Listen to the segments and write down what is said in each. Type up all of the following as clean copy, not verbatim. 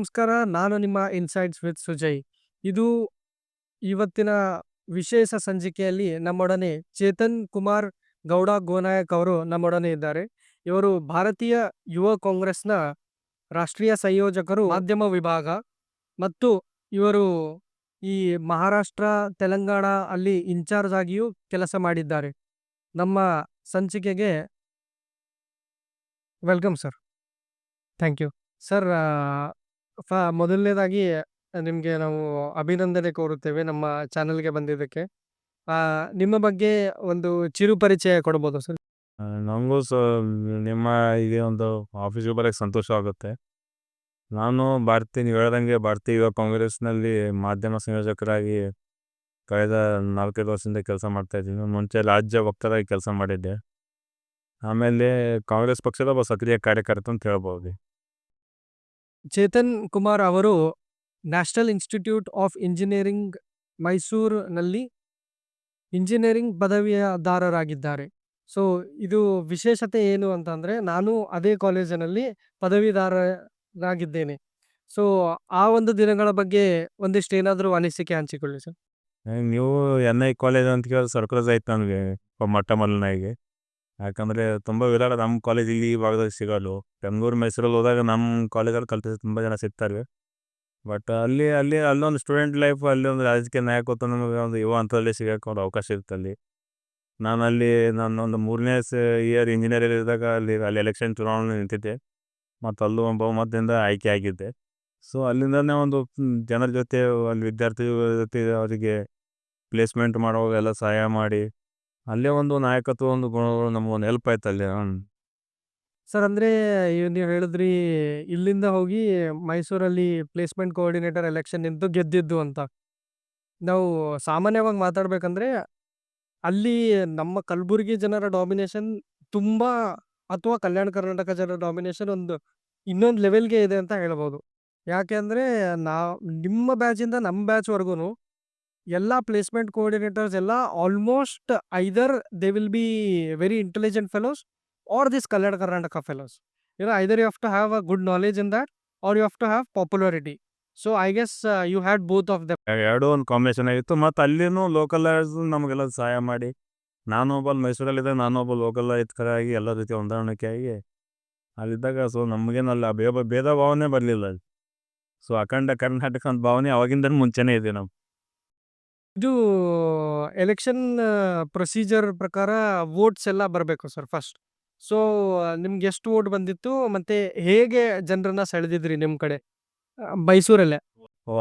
ನಮಸ್ಕಾರ. ನಾನು ನಿಮ್ಮ ಇನ್ಸೈಟ್ಸ್ ವಿತ್ ಸುಜಯ್. ಇದು ಇವತ್ತಿನ ವಿಶೇಷ ಸಂಚಿಕೆಯಲ್ಲಿ ನಮ್ಮೊಡನೆ ಚೇತನ್ ಕುಮಾರ್ ಗೌಡ ಗೋನಾಯಕ್ ಅವರು ನಮ್ಮೊಡನೆ ಇದ್ದಾರೆ. ಇವರು ಭಾರತೀಯ ಯುವ ಕಾಂಗ್ರೆಸ್ನ ರಾಷ್ಟ್ರೀಯ ಸಂಯೋಜಕರು, ಮಾಧ್ಯಮ ವಿಭಾಗ, ಮತ್ತು ಇವರು ಈ ಮಹಾರಾಷ್ಟ್ರ, ತೆಲಂಗಾಣ ಅಲ್ಲಿ ಇನ್ಚಾರ್ಜ್ ಆಗಿಯೂ ಕೆಲಸ ಮಾಡಿದ್ದಾರೆ. ನಮ್ಮ ಸಂಚಿಕೆಗೆ welcome sir. Thank you sir. ಮೊದಲನೇದಾಗಿ ನಿಮಗೆ ನಾವು ಅಭಿನಂದನೆ ಕೋರುತ್ತೇವೆ ನಮ್ಮ ಚಾನೆಲ್ಗೆ ಬಂದಿದ್ದಕ್ಕೆ. ನಿಮ್ಮ ಬಗ್ಗೆ ಒಂದು ಚಿರು ಪರಿಚಯ ಕೊಡ್ಬೋದು ಸರ್? ನನಗೂ ನಿಮ್ಮ ಇದೆ ಒಂದು ಆಫೀಸ್ಗೆ ಬರೋಕ್ಕೆ ಸಂತೋಷ ಆಗುತ್ತೆ. ನಾನು ನೀವು ಹೇಳ್ದಂಗೆ ಭಾರತೀಯ ಯುವ ಕಾಂಗ್ರೆಸ್ನಲ್ಲಿ ಮಾಧ್ಯಮ ಸಂಯೋಜಕರಾಗಿ ಕಳೆದ 4-5 ವರ್ಷದಿಂದ ಕೆಲಸ ಮಾಡ್ತಾ ಇದ್ದೀನಿ. ಮುಂಚೆ ರಾಜ್ಯ ವಕ್ತಾರಾಗಿ ಕೆಲಸ ಮಾಡಿದ್ದೆ. ಆಮೇಲೆ ಕಾಂಗ್ರೆಸ್ ಪಕ್ಷದ ಒಬ್ಬ ಸಕ್ರಿಯ ಕಾರ್ಯಕರ್ತ ಅಂತ ಹೇಳ್ಬೋದು. ಚೇತನ್ ಕುಮಾರ್ ಅವರು ನ್ಯಾಷನಲ್ ಇನ್ಸ್ಟಿಟ್ಯೂಟ್ ಆಫ್ ಇಂಜಿನಿಯರಿಂಗ್ ಮೈಸೂರಿನಲ್ಲಿ ಇಂಜಿನಿಯರಿಂಗ್ ಪದವೀಧರರಾಗಿದ್ದಾರೆ. ಸೊ ಇದು ವಿಶೇಷತೆ ಏನು ಅಂತಂದರೆ, ನಾನು ಅದೇ ಕಾಲೇಜಿನಲ್ಲಿ ಪದವೀಧರರಾಗಿದ್ದೇನೆ. ಸೊ ಆ ಒಂದು ದಿನಗಳ ಬಗ್ಗೆ ಒಂದಿಷ್ಟು ಏನಾದರೂ ಅನಿಸಿಕೆ ಹಂಚಿಕೊಳ್ಳಿ ಸರ್. ನೀವು NI ಕಾಲೇಜ್ ಅಂತ ಕೇಳಿ ಸರ್ಪ್ರೈಸ್ ಆಯ್ತು ನನಗೆ ಮೊಟ್ಟ ಮೊದಲನಾಗಿ. ಯಾಕಂದರೆ ತುಂಬ ವಿರಾಳ ನಮ್ಮ ಕಾಲೇಜ್ ಇಲ್ಲಿ ಈ ಭಾಗದಲ್ಲಿ ಸಿಗೋಲ್ಲ. ಬೆಂಗಳೂರು ಮೈಸೂರಲ್ಲಿ ಹೋದಾಗ ನಮ್ಮ ಕಾಲೇಜಲ್ಲಿ ಕಲ್ತಿದ್ದು ತುಂಬ ಜನ ಸಿಗ್ತಾರೆ. ಬಟ್ ಅಲ್ಲೊಂದು ಸ್ಟೂಡೆಂಟ್ ಲೈಫ್, ಅಲ್ಲಿ ಒಂದು ರಾಜಕೀಯ ನಾಯಕತ್ವ ನಮಗೆ ಒಂದು ಯುವ ಹಂತದಲ್ಲಿ ಸಿಗೋಕ್ಕೆ ಒಂದು ಅವಕಾಶ ಇರುತ್ತೆ ಅಲ್ಲಿ. ನಾನೊಂದು 3ನೇ ಇಯರ್ ಇಂಜಿನಿಯರಿಂಗ್ ಇದ್ದಾಗ ಅಲ್ಲಿ ಎಲೆಕ್ಷನ್ ಚುನಾವಣೆ ನಿಂತಿದ್ದೆ ಮತ್ತು ಅಲ್ಲೂ ಒಂದು ಬಹುಮತದಿಂದ ಆಯ್ಕೆ ಆಗಿದ್ದೆ. ಸೊ ಅಲ್ಲಿಂದನೇ ಒಂದು ಜನರ ಜೊತೆ, ಅಲ್ಲಿ ವಿದ್ಯಾರ್ಥಿಗಳ ಜೊತೆ ಅವರಿಗೆ ಪ್ಲೇಸ್ಮೆಂಟ್ ಮಾಡುವಾಗ ಎಲ್ಲ ಸಹಾಯ ಮಾಡಿ, ಅಲ್ಲೇ ಒಂದು ನಾಯಕತ್ವ ಒಂದು ಗುಣಗಳು ನಮಗೊಂದು ಹೆಲ್ಪ್ ಆಯ್ತು ಅಲ್ಲಿ. ಸರ್, ಅಂದರೆ ನೀವು ಹೇಳಿದ್ರಿ ಇಲ್ಲಿಂದ ಹೋಗಿ ಮೈಸೂರಲ್ಲಿ ಪ್ಲೇಸ್ಮೆಂಟ್ ಕೋಆರ್ಡಿನೇಟರ್ ಎಲೆಕ್ಷನ್ ನಿಂತು ಗೆದ್ದಿದ್ದು ಅಂತ. ನಾವು ಸಾಮಾನ್ಯವಾಗಿ ಮಾತಾಡಬೇಕಂದ್ರೆ ಅಲ್ಲಿ ನಮ್ಮ ಕಲಬುರಗಿ ಜನರ ಡಾಮಿನೇಷನ್ ತುಂಬ, ಅಥವಾ ಕಲ್ಯಾಣ ಕರ್ನಾಟಕ ಜನರ ಡಾಮಿನೇಷನ್ ಒಂದು ಇನ್ನೊಂದು ಲೆವೆಲ್ಗೆ ಇದೆ ಅಂತ ಹೇಳ್ಬೋದು. ಯಾಕೆ ಅಂದರೆ ನಿಮ್ಮ ಬ್ಯಾಚಿಂದ ನಮ್ಮ ಬ್ಯಾಚ್ವರೆಗೂ ಎಲ್ಲ ಪ್ಲೇಸ್ಮೆಂಟ್ ಕೋಆರ್ಡಿನೇಟರ್ಸ್ ಎಲ್ಲ almost either they will be very intelligent fellows or this Kalyan Karnataka fellows. Either you have to have a good knowledge in that, or you have to have popularity. So I guess you had both of them. ಎರಡೂ ಒಂದು combination ಆಗಿತ್ತು. ಮತ್ತು ಅಲ್ಲಿನೂ localise ನಮಗೆಲ್ಲ ಸಹಾಯ ಮಾಡಿ, ನಾನೊಬ್ಬ ಮೈಸೂರಲ್ಲಿದ್ದಾಗ ನಾನೊಬ್ಬ ಲೋಕಲ್ ಆಗಿ ಎಲ್ಲ ರೀತಿ ಹೊಂದಾಣಿಕೆ ಆಗಿ ಅಲ್ಲಿದ್ದಾಗ, ಸೊ ನಮಗೇನಲ್ಲ ಭೇದ ಭಾವನೆ ಬರಲಿಲ್ಲ ಅಲ್ಲಿ. ಸೊ ಅಖಂಡ ಕರ್ನಾಟಕ ಅಂತ ಭಾವನೆ ಅವಾಗಿಂದ ಮುಂಚೆನೇ ಇದೆ ನಾವು. ಇದು ಎಲೆಕ್ಷನ್ ಪ್ರೊಸೀಜರ್ ಪ್ರಕಾರ ವೋಟ್ಸ್ ಎಲ್ಲ ಬರಬೇಕು ಸರ್ ಫಸ್ಟ್. ಸೊ ನಿಮ್ಗೆ ಎಷ್ಟು ವೋಟ್ ಬಂದಿತ್ತು, ಮತ್ತೆ ಹೇಗೆ ಜನರನ್ನ ಸೆಳೆದಿದ್ರಿ ನಿಮ್ಮ ಕಡೆ ಮೈಸೂರಲ್ಲೇ?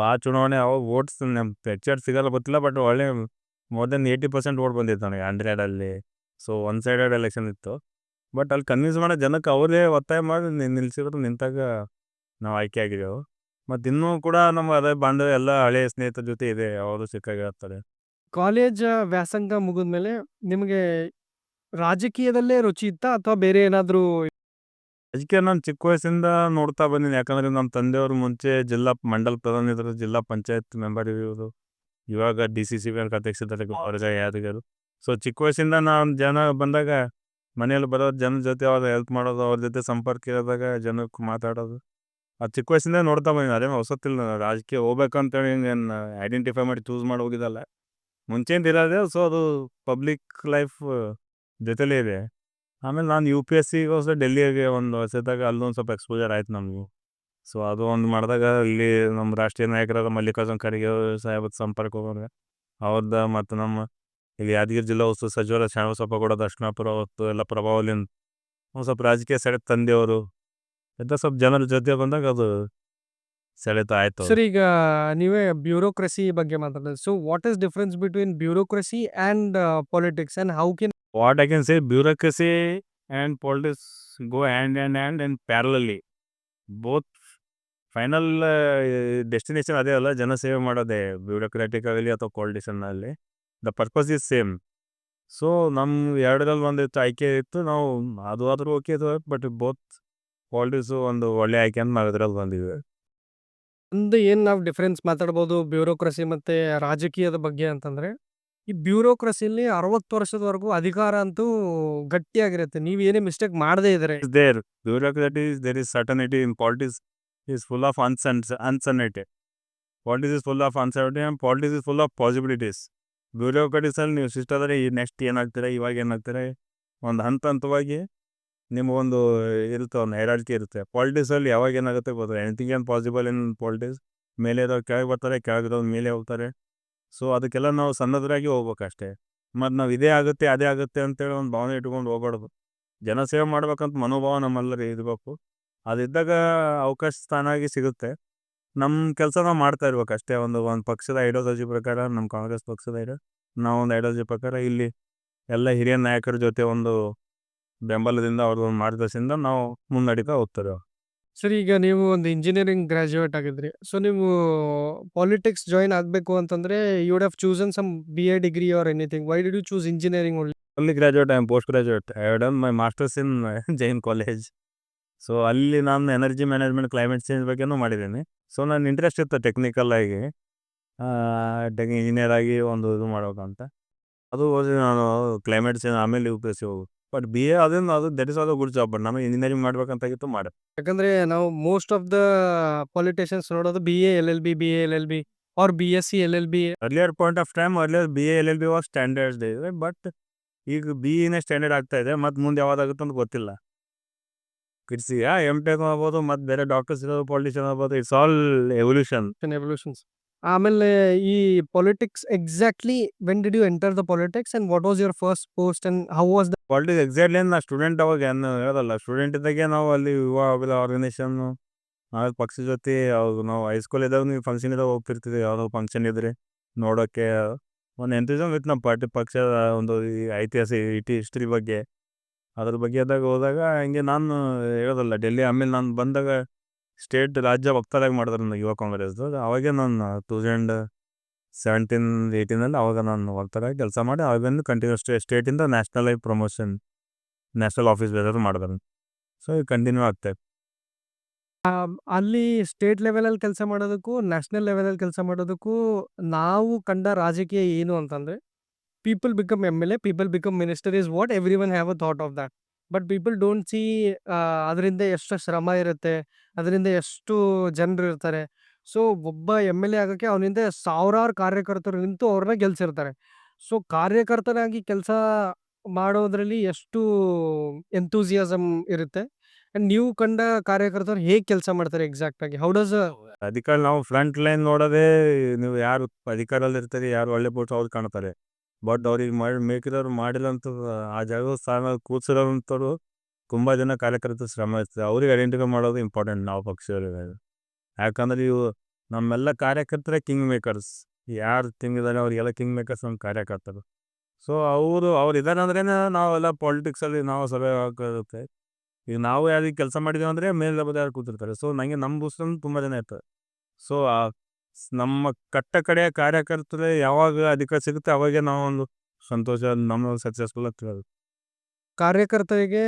ಆ ಚುನಾವಣೆ ಅವಾಗ ವೋಟ್ಸ್ ನಮ್ಮ ಎಕ್ಸಾಕ್ಟ್ ಸಿಗಲ್ಲ ಗೊತ್ತಿಲ್ಲ, ಬಟ್ ಒಳ್ಳೆ ಮೋರ್ ದೆನ್ 80% ವೋಟ್ ಬಂದಿತ್ತು ನನಗೆ 100ಅಲ್ಲಿ. ಸೊ ಒನ್ ಸೈಡೆಡ್ ಎಲೆಕ್ಷನ್ ಇತ್ತು. ಬಟ್ ಅಲ್ಲಿ ಕನ್ವಿನ್ಸ್ ಮಾಡೋ ಜನಕ್ಕೆ ಅವರೇ ಒತ್ತಾಯ ಮಾಡಿ ನಿಲ್ಲಿಸಿದ್ರು. ನಿಂತಾಗ ನಾವು ಆಯ್ಕೆ ಆಗಿದ್ದೆವು. ಮತ್ತು ಇನ್ನೂ ಕೂಡ ನಮ್ಮ ಅದೇ ಬಾಂಧವ್ಯ ಎಲ್ಲ ಹಳೆಯ ಸ್ನೇಹಿತರ ಜೊತೆ ಇದೆ, ಯಾವುದು ಸಿಕ್ಕಾಗ ಹೇಳ್ತಾರೆ. ಕಾಲೇಜ್ ವ್ಯಾಸಂಗ ಮುಗಿದ್ಮೇಲೆ ನಿಮಗೆ ರಾಜಕೀಯದಲ್ಲೇ ರುಚಿ ಇತ್ತಾ, ಅಥವಾ ಬೇರೆ ಏನಾದರೂ? ರಾಜಕೀಯ ನಾನು ಚಿಕ್ಕ ವಯಸ್ಸಿಂದ ನೋಡ್ತಾ ಬಂದೀನಿ. ಯಾಕಂದರೆ ನಮ್ಮ ತಂದೆಯವರು ಮುಂಚೆ ಮಂಡಲ ಪ್ರಧಾನ ಇದ್ದರು, ಜಿಲ್ಲಾ ಪಂಚಾಯತ್ ಮೆಂಬರ್ ಇರೋದು, ಇವಾಗ DCC ಬ್ಯಾಂಕ್ ಅಧ್ಯಕ್ಷರಾಗಿ ಯಾದಗಿರಿ. ಸೊ ಚಿಕ್ಕ ವಯಸ್ಸಿಂದ ನಾನು ಜನ ಬಂದಾಗ ಮನೆಯಲ್ಲಿ ಬರೋ ಜನ ಜೊತೆ ಅವ್ರ ಹೆಲ್ಪ್ ಮಾಡೋದು, ಅವ್ರ ಜೊತೆ ಸಂಪರ್ಕ ಇರೋದಾಗ ಜನಕ್ಕೆ ಮಾತಾಡೋದು, ಅದು ಚಿಕ್ಕ ವಯಸ್ಸಿಂದ ನೋಡ್ತಾ ಬಂದೀನಿ. ಅದೇನೋ ಹೊಸತಿಲ್ಲ, ರಾಜಕೀಯ ಹೋಗ್ಬೇಕಂತೇಳಿ ಏನು ಐಡೆಂಟಿಫೈ ಮಾಡಿ ಚೂಸ್ ಮಾಡಿ ಹೋಗಿದ್ದಲ್ಲ, ಮುಂಚೆಯಿಂದ ಇರೋದೇ. ಸೊ ಅದು ಪಬ್ಲಿಕ್ ಲೈಫ್ ಜೊತೆಲೇ ಇದೆ. ಆಮೇಲೆ ನಾನು UPSCಗೋಸ್ಕರ ಡೆಲ್ಲಿಗೆ ಒಂದು ವರ್ಷದಾಗ ಅಲ್ಲೊಂದು ಸ್ವಲ್ಪ ಎಕ್ಸ್ಪೋಜರ್ ಆಯ್ತು ನಮಗೂ. ಸೊ ಅದು ಒಂದು ಮಾಡಿದಾಗ ಇಲ್ಲಿ ನಮ್ಮ ರಾಷ್ಟ್ರೀಯ ನಾಯಕರಾದ ಮಲ್ಲಿಕಾರ್ಜುನ ಖರ್ಗೆ ಸಾಹೇಬ್ ಸಂಪರ್ಕ ಹೋಗೋದು ಅವ್ರದ್ದು, ಮತ್ತು ನಮ್ಮ ಇಲ್ಲಿ ಯಾದಗಿರಿ ಜಿಲ್ಲಾ ಉಸ್ತುವಾರಿ ಸಚಿವರ ಶ್ಯಾಮಸಪ್ಪ ಕೂಡ ದಕ್ಷಿಣಾಪುರ ಹೊತ್ತು ಎಲ್ಲ ಪ್ರಭಾವಲಿಂದ ಒಂದು ಸ್ವಲ್ಪ ರಾಜಕೀಯ ಸೆಳೆತ ತಂದೆಯವರು ಎಂಥ ಸ್ವಲ್ಪ ಜನರ ಜೊತೆ ಬಂದಾಗ ಅದು ಸೆಳೆತ ಆಯಿತು. ಸರ್, ಈಗ ನೀವೇ ಬ್ಯೂರೋಕ್ರಸಿ ಬಗ್ಗೆ ಮಾತಾಡೋದು. So what is difference between bureaucracy and politics, and how can What I can say, bureaucracy and politics go hand in hand and parallelly. Both final destination ಅದೇ ಅಲ್ಲ, ಜನಸೇವೆ ಮಾಡೋದೇ, ಬ್ಯೂರೋಕ್ರಾಟಿಕ್ ಆಗಲಿ ಅಥವಾ ಪಾಲಿಟಿಷನ್ನಲ್ಲಿ. The purpose is same. So ನಮ್ಮ ಎರಡರಲ್ಲಿ ಒಂದಿತ್ತು ಆಯ್ಕೆ ಇತ್ತು, ನಾವು ಅದು ಆದರೂ ಓಕೆ ಇದು. ಬಟ್ ಬೋತ್ ಪಾಲಿಟಿಕ್ಸು ಒಂದು ಒಳ್ಳೆ ಆಯ್ಕೆ ಅಂತ ನಾವು ಇದರಲ್ಲಿ ಬಂದಿದ್ವಿ. ಒಂದು ಏನು ನಾವು ಡಿಫ್ರೆನ್ಸ್ ಮಾತಾಡ್ಬೋದು ಬ್ಯೂರೋಕ್ರಸಿ ಮತ್ತು ರಾಜಕೀಯದ ಬಗ್ಗೆ ಅಂತಂದರೆ, ಈ ಬ್ಯೂರೋಕ್ರಸಿಲಿ 60 ವರ್ಷದವರೆಗೂ ಅಧಿಕಾರ ಅಂತೂ ಗಟ್ಟಿಯಾಗಿರುತ್ತೆ. ನೀವು ಏನೇ ಮಿಸ್ಟೇಕ್ ಮಾಡದೇ ಇದ್ರೆ There bureaucracy, there is certainty. In politics is full of uncertainty. Politics is full of uncertainty and politics is full of possibilities. ಬ್ಯೂರೋಕ್ರಟಿಸಲ್ಲಿ ನೀವು ಶಿಷ್ಟಾದರೆ ಈ ನೆಕ್ಸ್ಟ್ ಏನಾಗ್ತಾರೆ, ಇವಾಗ ಏನಾಗ್ತಾರೆ, ಒಂದು ಹಂತವಾಗಿ ನಿಮಗೊಂದು ಇರುತ್ತೆ, ಒಂದು ಹೈರಾರ್ಕಿ ಇರುತ್ತೆ. ಪಾಲಿಟಿಕ್ಸಲ್ಲಿ ಯಾವಾಗ ಏನಾಗುತ್ತೆ ಗೊತ್ತಿಲ್ಲ. ಎನಿಥಿಂಗ್ ಏನು ಪಾಸಿಬಲ್ ಇನ್ ಪಾಲಿಟಿಕ್ಸ್. ಮೇಲೆ ಇರೋರು ಕೆಳಗೆ ಬರ್ತಾರೆ, ಕೆಳಗಿರೋರು ಮೇಲೆ ಹೋಗ್ತಾರೆ. ಸೊ ಅದಕ್ಕೆಲ್ಲ ನಾವು ಸನ್ನದ್ಧರಾಗಿ ಹೋಗ್ಬೇಕಷ್ಟೇ. ಮತ್ತು ನಾವು ಇದೇ ಆಗುತ್ತೆ ಅದೇ ಆಗುತ್ತೆ ಅಂತೇಳಿ ಒಂದು ಭಾವನೆ ಇಟ್ಕೊಂಡು ಹೋಗ್ಬಾರ್ದು. ಜನಸೇವೆ ಮಾಡ್ಬೇಕಂತ ಮನೋಭಾವ ನಮ್ಮಲ್ಲರಿ ಇರಬೇಕು. ಅದಿದ್ದಾಗ ಅವಕಾಶ ತಾನಾಗಿ ಸಿಗುತ್ತೆ. ನಮ್ಮ ಕೆಲಸ ನಾವು ಮಾಡ್ತಾ ಇರ್ಬೇಕು ಅಷ್ಟೇ. ಒಂದು ಪಕ್ಷದ ಐಡಿಯಾಲಜಿ ಪ್ರಕಾರ, ನಮ್ಮ ಕಾಂಗ್ರೆಸ್ ಪಕ್ಷದ ನಾವೊಂದು ಐಡಿಯಾಲಜಿ ಪ್ರಕಾರ ಇಲ್ಲಿ ಎಲ್ಲ ಹಿರಿಯ ನಾಯಕರ ಜೊತೆ ಒಂದು ಬೆಂಬಲದಿಂದ ಅವ್ರ ಒಂದು ಮಾರ್ಗದರ್ಶನದಿಂದ ನಾವು ಮುನ್ನಡೀತಾ ಹೋಗ್ತಾರೆ. ಸರ್, ಈಗ ನೀವು ಒಂದು ಇಂಜಿನಿಯರಿಂಗ್ ಗ್ರಾಜ್ಯುಯೇಟ್ ಆಗಿದ್ರಿ. ಸೊ ನೀವು ಪಾಲಿಟಿಕ್ಸ್ ಜಾಯಿನ್ ಆಗಬೇಕು ಅಂತಂದ್ರೆ you would have chosen some BA degree or anything. Why did you choose engineering only? Only graduate, I am post graduate. I have done my masters in Jain College. So ಅಲ್ಲಿ ನಾನು energy management, climate change ಬಗ್ಗೆನೂ ಮಾಡಿದ್ದೀನಿ. So ನನ್ನ interest ಇತ್ತು technical ಆಗಿ, engineer ಆಗಿ ಒಂದು ಇದು ಮಾಡ್ಬೇಕಂತ. ಅದು ಓದಿ ನಾನು ಕ್ಲೈಮೇಟ್ ಚೇಂಜ್ ಆಮೇಲೆ UPSC ಹೋಗು. ಬಟ್ BA ಅದು that is also good job. But ನಾನು ಇಂಜಿನಿಯರಿಂಗ್ ಮಾಡ್ಬೇಕಂತಾಗಿತ್ತು ಮಾಡಿ. ಯಾಕಂದ್ರೆ ನಾವು ಮೋಸ್ಟ್ ಆಫ್ ದ ಪೊಲಿಟಿಷಿಯನ್ಸ್ ನೋಡೋದು BA LLB or BSc LLB. Earlier point of time BA LLB was standards ಇದೆ. ಬಟ್ ಈಗ BEನೇ ಸ್ಟ್ಯಾಂಡರ್ಡ್ ಆಗ್ತಾ ಇದೆ. ಮತ್ತು ಮುಂದೆ ಯಾವ್ದಾಗುತ್ತೆ ಅಂತ ಗೊತ್ತಿಲ್ಲ. ಕಿಡ್ಸಿ M.Tech ಆಗ್ಬೋದು, ಮತ್ತು ಬೇರೆ ಡಾಕ್ಟರ್ಸ್ ಇರೋದು, ಪಾಲಿಟಿಷಿಯನ್ ಆಗ್ಬೋದು. It's all evolutions. ಆಮೇಲೆ ಈ politics exactly when did you enter the politics and what was your first post and how was the politics exactly ನಾ ಸ್ಟೂಡೆಂಟ್ ಅವಾಗ ಏನು ಹೇಳೋದಲ್ಲ. ಸ್ಟೂಡೆಂಟ್ ಇದ್ದಾಗೆ ನಾವು ಅಲ್ಲಿ ಯುವ ಆರ್ಗನೈಸೇಷನ್ನು, ಆಮೇಲೆ ಪಕ್ಷದ ಜೊತೆ ಅವಾಗ ನಾವು ಹೈಸ್ಕೂಲ್ ಇದ್ದಾಗ ನೀವು ಫಂಕ್ಷನ್ ಇದ್ದಾಗ ಹೋಗ್ತಿರ್ತೀವಿ. ಯಾವುದೋ ಫಂಕ್ಷನ್ ಇದ್ರೆ ನೋಡೋಕ್ಕೆ ಒಂದು ಎಂಥೂಸಿಯಾಸಮ್ ಇತ್ತು ನಮ್ಮ ಪಕ್ಷದ ಒಂದು ಈ ಐತಿಹಾಸಿಕ ಹಿಸ್ಟ್ರಿ ಬಗ್ಗೆ, ಅದ್ರ ಬಗ್ಗೆ ಹೋದಾಗ ಹಂಗೆ ನಾನು ಹೇಳೋದಲ್ಲ ಡೆಲ್ಲಿ. ಆಮೇಲೆ ನಾನು ಬಂದಾಗ ಸ್ಟೇಟ್ ರಾಜ್ಯ ವಕ್ತಾರಾಗಿ ಮಾಡಿದ್ರು ನನ್ನ ಯುವ ಕಾಂಗ್ರೆಸ್ದು. ಅವಾಗೇ ನಾನು 2017-18 ಅವಾಗ ನಾನು ವಕ್ತಾರಾಗಿ ಕೆಲಸ ಮಾಡಿ ಅವಾಗಿಂದ ಕಂಟಿನ್ಯೂಸ್ ಸ್ಟೇಟಿಂದ ನ್ಯಾಷನಲ್ ಆಗಿ ಪ್ರಮೋಷನ್, ನ್ಯಾಷನಲ್ ಆಫೀಸ್ ಬೇರೆ ಮಾಡಿದ್ರು. ಸೊ ಈಗ ಕಂಟಿನ್ಯೂ ಆಗ್ತಾಯಿತ್ತು. ಅಲ್ಲಿ ಸ್ಟೇಟ್ ಲೆವೆಲಲ್ಲಿ ಕೆಲಸ ಮಾಡೋದಕ್ಕೂ ನ್ಯಾಷನಲ್ ಲೆವೆಲಲ್ಲಿ ಕೆಲಸ ಮಾಡೋದಕ್ಕೂ ನಾವು ಕಂಡ ರಾಜಕೀಯ ಏನು ಅಂತಂದ್ರೆ, people become MLA, people become minister is what every one have a thought of that. But people don't see ಅದರಿಂದ ಎಷ್ಟು ಶ್ರಮ ಇರುತ್ತೆ, ಅದರಿಂದ ಎಷ್ಟು ಜನರು ಇರ್ತಾರೆ. ಸೊ ಒಬ್ಬ MLA ಆಗೋಕ್ಕೆ ಅವನಿಂದ ಸಾವಿರಾರು ಕಾರ್ಯಕರ್ತರು ನಿಂತು ಅವ್ರನ್ನ ಗೆಲ್ಸಿರ್ತಾರೆ. ಸೊ ಕಾರ್ಯಕರ್ತನಾಗಿ ಕೆಲಸ ಮಾಡೋದ್ರಲ್ಲಿ ಎಷ್ಟು ಎಂಥೂಸಿಯಾಸಮ್ ಇರುತ್ತೆ. ಅಂಡ್ ನೀವು ಕಂಡ ಕಾರ್ಯಕರ್ತರು ಹೇಗೆ ಕೆಲಸ ಮಾಡ್ತಾರೆ ಎಕ್ಸಾಕ್ಟ್ ಆಗಿ? ಹೌ ಡಸ್ ಅಧಿಕಾರ ನಾವು ಫ್ರಂಟ್ ಲೈನ್ ನೋಡೋದೇ, ನೀವು ಯಾರು ಅಧಿಕಾರದಲ್ಲಿ ಇರ್ತಾರೆ, ಯಾರು ಒಳ್ಳೆ ಪೋಸ್ಟ್ ಅವ್ರು ಕಾಣ್ತಾರೆ. ಬಟ್ ಅವ್ರಿಗೆ ಮೇಕಿರೋರು ಮಾಡಿರೋಂಥ ಆ ಜಾಗದ ಸ್ಥಾನ ಕೂರ್ಸಿರೋಂಥವ್ರು ತುಂಬ ಜನ ಕಾರ್ಯಕರ್ತರು ಶ್ರಮ ಇರ್ತದೆ. ಅವ್ರಿಗೆ ಐಡೆಂಟಿಫೈ ಮಾಡೋದು ಇಂಪಾರ್ಟೆಂಟ್ ನಾವು ಪಕ್ಷದವ್ರಿಗೆ. ಯಾಕಂದ್ರೆ ಇವು ನಮ್ಮೆಲ್ಲ ಕಾರ್ಯಕರ್ತರೇ ಕಿಂಗ್ ಮೇಕರ್ಸ್. ಯಾರು ತಿಂಗಿದ್ದಾರೆ ಅವರಿಗೆಲ್ಲ ಕಿಂಗ್ ಮೇಕರ್ಸ್ ನಮ್ಮ ಕಾರ್ಯಕರ್ತರು. ಸೊ ಅವ್ರು ಇದ್ದಾರೆ ಅಂದ್ರೇ ನಾವೆಲ್ಲ ಪಾಲಿಟಿಕ್ಸಲ್ಲಿ ನಾವು ಸಭೆ ಹಾಕೋರುತ್ತೆ. ಈಗ ನಾವು ಯಾರಿಗೆ ಕೆಲಸ ಮಾಡಿದ್ದೀವಿ ಅಂದರೆ ಮೇಲೆ ಯಾರು ಕೂತಿರ್ತಾರೆ. ಸೊ ನನಗೆ ನಮ್ಮ ಬೂಸ್ಟನ್ನು ತುಂಬ ಜನ ಇರ್ತಾರೆ. ಸೊ ನಮ್ಮ ಕಡೆಯ ಕಾರ್ಯಕರ್ತರೇ ಯಾವಾಗ ಅಧಿಕಾರ ಸಿಗುತ್ತೆ ಅವಾಗೇ ನಾವು ಒಂದು ಸಂತೋಷ, ನಮ್ಮ ಸಕ್ಸಸ್ಫುಲ್ ಆಗ್ತಿರೋದು. ಕಾರ್ಯಕರ್ತರಿಗೆ